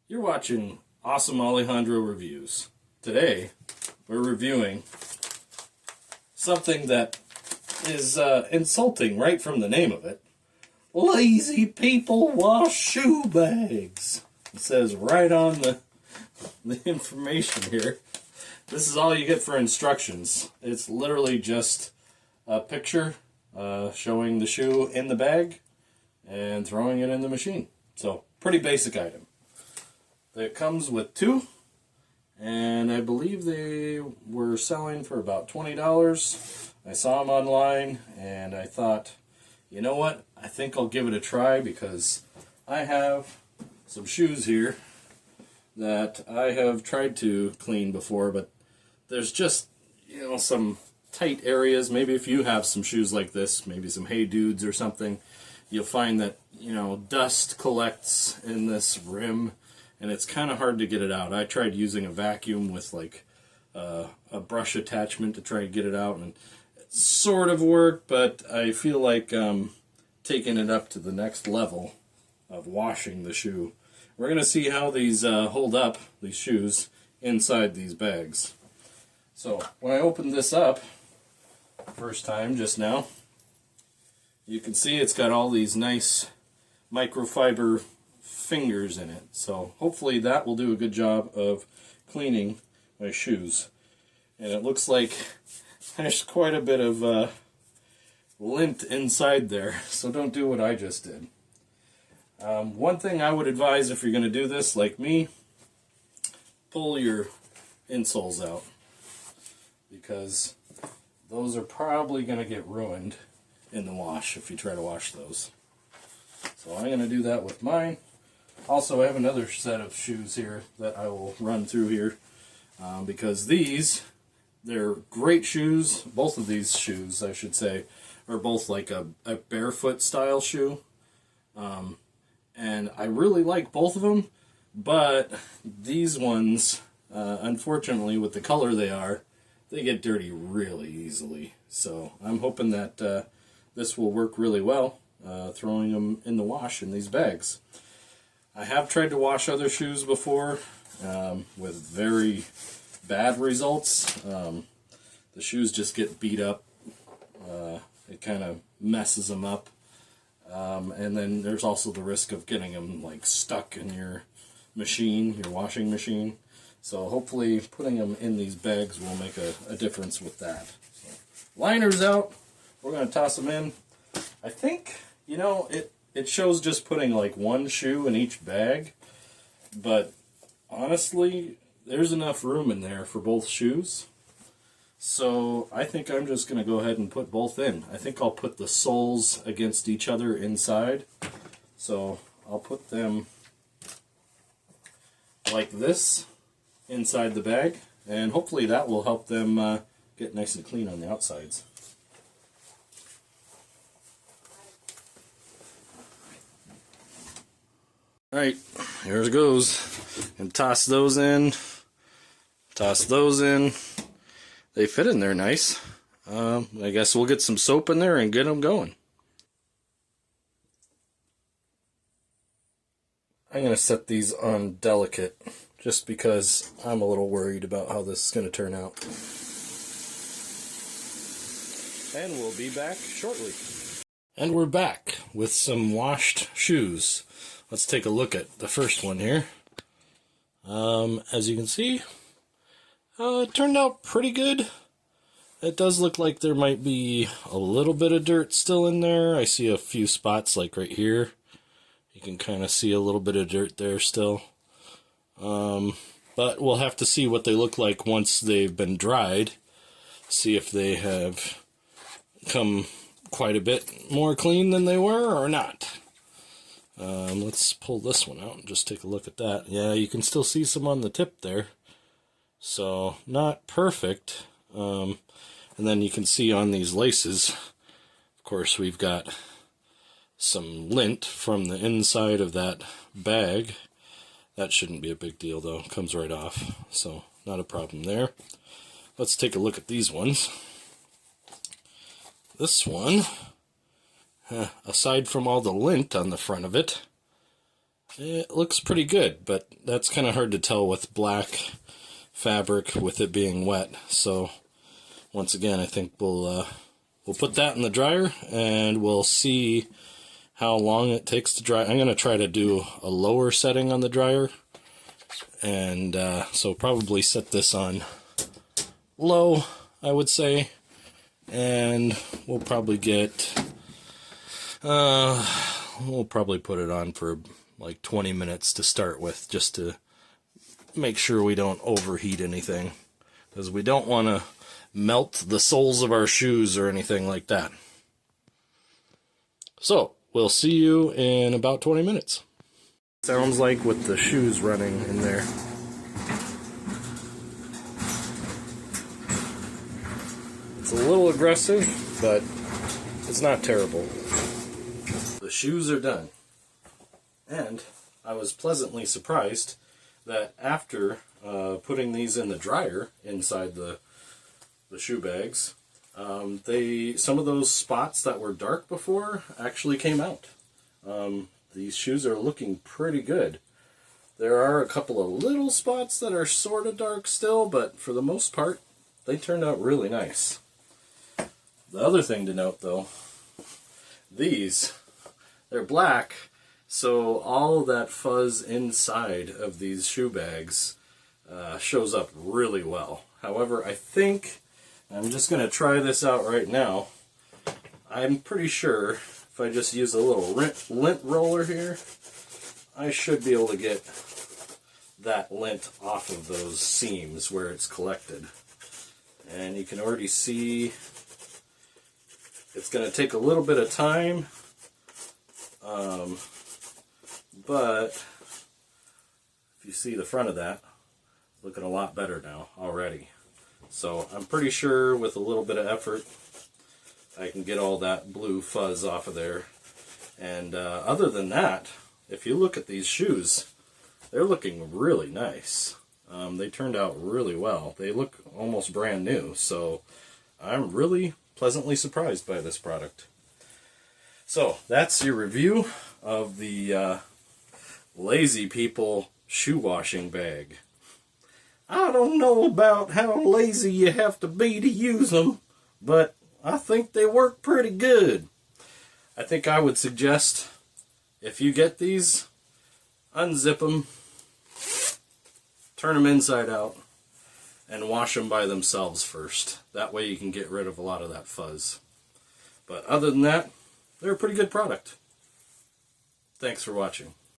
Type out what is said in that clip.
You're watching Awesome Alejandro Reviews. Today, we're reviewing something that is insulting right from the name of it. Lazy people wash shoe bags. It says right on the information here. This is all you get for instructions. It's literally just a picture showing the shoe in the bag and throwing it in the machine. So, pretty basic item. It comes with two, and I believe they were selling for about $20. I saw them online, and I thought, you know what? I think I'll give it a try because I have some shoes here that I have tried to clean before, but there's just, some tight areas. Maybe if you have some shoes like this, maybe some Hey Dudes or something, you'll find that, dust collects in this rim, and it's kind of hard to get it out. I tried using a vacuum with like a brush attachment to try and get it out, and it sort of worked, but I feel like taking it up to the next level of washing the shoe. We're going to see how these hold up, these shoes, inside these bags. So when I opened this up, first time just now, you can see it's got all these nice microfiber fingers in it. So hopefully that will do a good job of cleaning my shoes. And it looks like there's quite a bit of lint inside there, so don't do what I just did. One thing I would advise if you're going to do this, like me, pull your insoles out, because those are probably going to get ruined in the wash if you try to wash those. So I'm going to do that with mine. Also, I have another set of shoes here that I will run through here because they're great shoes. Both of these shoes, I should say, are both like a barefoot style shoe. And I really like both of them, but these ones, unfortunately, with the color they get dirty really easily. So I'm hoping that this will work really well, throwing them in the wash in these bags. I have tried to wash other shoes before with very bad results. The shoes just get beat up. It kind of messes them up. And then there's also the risk of getting them like stuck in your machine, your washing machine. So hopefully putting them in these bags will make a difference with that. So, liners out. We're going to toss them in. I think, it shows just putting like one shoe in each bag, but honestly, there's enough room in there for both shoes. So I think I'm just going to go ahead and put both in. I think I'll put the soles against each other inside. So I'll put them like this inside the bag, and hopefully that will help them get nice and clean on the outsides. Alright, here it goes. And toss those in. Toss those in. They fit in there nice. I guess we'll get some soap in there and get them going. I'm going to set these on delicate just because I'm a little worried about how this is going to turn out. And we'll be back shortly. And we're back with some washed shoes. Let's take a look at the first one here. As you can see, it turned out pretty good. It does look like there might be a little bit of dirt still in there. I see a few spots like right here. You can kind of see a little bit of dirt there still. But we'll have to see what they look like once they've been dried. See if they have come quite a bit more clean than they were or not. Let's pull this one out and just take a look at that. Yeah, you can still see some on the tip there. So, not perfect. And then you can see on these laces, of course, we've got some lint from the inside of that bag. That shouldn't be a big deal, though. It comes right off, so not a problem there. Let's take a look at these ones. This one, aside from all the lint on the front of it, It looks pretty good, but that's kind of hard to tell with black fabric with it being wet. So once again, I think we'll put that in the dryer and we'll see how long it takes to dry. I'm going to try to do a lower setting on the dryer, and so probably set this on low, I would say, and we'll probably put it on for like 20 minutes to start with, just to make sure we don't overheat anything, because we don't want to melt the soles of our shoes or anything like that. So we'll see you in about 20 minutes. Sounds like with the shoes running in there. It's a little aggressive, but it's not terrible. The shoes are done. And I was pleasantly surprised that after putting these in the dryer inside the shoe bags, some of those spots that were dark before actually came out. These shoes are looking pretty good. There are a couple of little spots that are sort of dark still, but for the most part, they turned out really nice. The other thing to note, though, they're black, so all that fuzz inside of these shoe bags shows up really well. However, I think, I'm just going to try this out right now, I'm pretty sure if I just use a little lint roller here, I should be able to get that lint off of those seams where it's collected. And you can already see it's going to take a little bit of time, but if you see the front of that, it's looking a lot better now already. So I'm pretty sure with a little bit of effort I can get all that blue fuzz off of there. And other than that, if you look at these shoes, they're looking really nice. They turned out really well. They look almost brand new, so I'm really pleasantly surprised by this product. So that's your review of the Lazy People shoe washing bag. I don't know about how lazy you have to be to use them, but I think they work pretty good. I think I would suggest, if you get these, unzip them, turn them inside out, and wash them by themselves first. That way you can get rid of a lot of that fuzz. But other than that, they're a pretty good product. Thanks for watching.